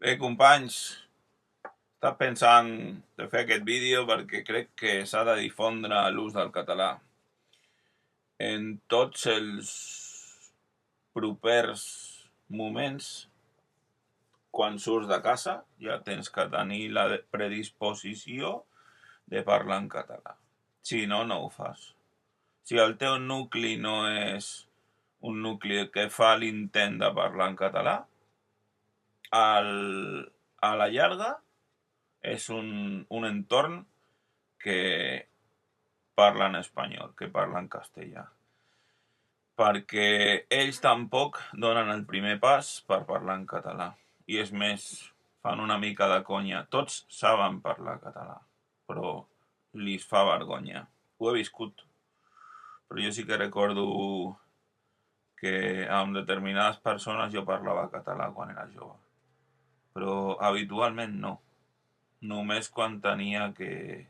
Bé, companys, estava pensant de fer aquest vídeo perquè crec que s'ha de difondre l'ús del català. En tots els propers moments, quan surts de casa, ja tens que tenir la predisposició de parlar en català. Si no, no ho fas. Si el teu nucli no és un nucli que fa l'intent de parlar en català, a la llarga és un entorn que parla en espanyol, que parla en castellà. Perquè ells tampoc donen el primer pas per parlar en català. I és més, fan una mica de conya. Tots saben parlar català, però li fa vergonya. Ho he viscut. Però jo sí que recordo que amb determinades persones jo parlava català quan era jove. Però habitualment no. Només quan tenia que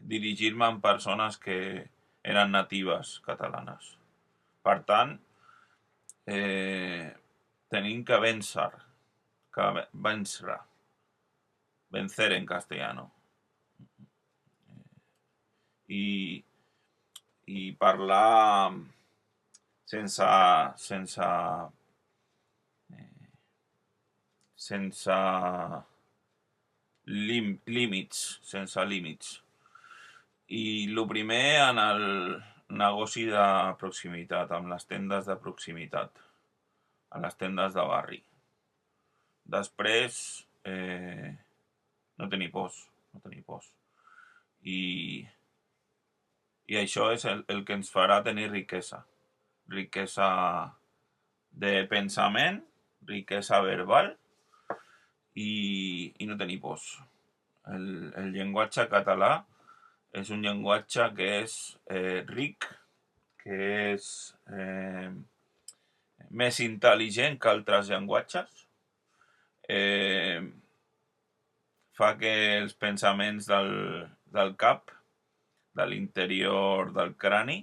dirigir-me amb persones que eren natives catalanes. Per tant, tenim que vencer en castellano. I parlar sense límits. I el primer en el negoci de proximitat, amb les tendes de proximitat, a les tendes de barri. Després, no tenir pors. I això és el que ens farà tenir riquesa de pensament, riquesa verbal i no tenir pors. El llenguatge català és un llenguatge que és ric, que és més intel·ligent que altres llenguatges, fa que els pensaments del cap, de l'interior del crani,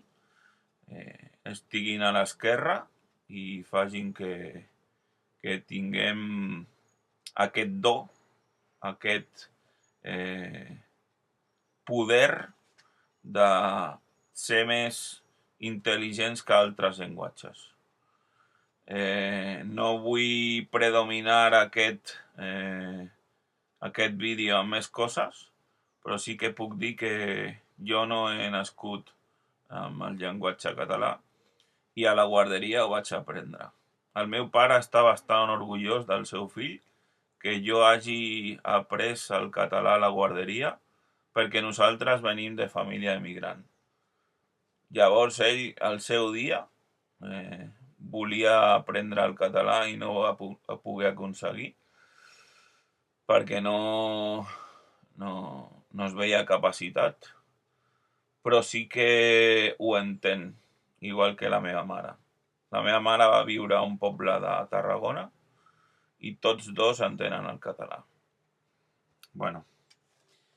estiguin a l'esquerra i facin que tinguem aquest do, aquest poder de ser més intel·ligents que altres llenguatges. No vull predominar aquest vídeo amb més coses, però sí que puc dir que jo no he nascut amb el llenguatge català i a la guarderia ho vaig aprendre. El meu pare està bastant orgullós del seu fill que jo hagi après el català a la guarderia perquè nosaltres venim de família emigrant. Llavors ell, al seu dia, volia aprendre el català i no ho va poder aconseguir perquè no es veia capacitat, però sí que ho entén, igual que la meva mare. La meva mare va viure a un poble de Tarragona i tots dos entenen el català. Bueno,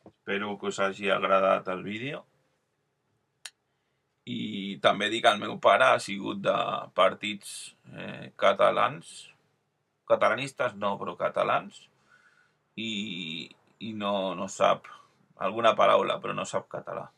espero que us hagi agradat el vídeo. I també dic que el meu pare ha sigut de partits catalanistes no, però catalans, i no sap alguna paraula, però no sap català.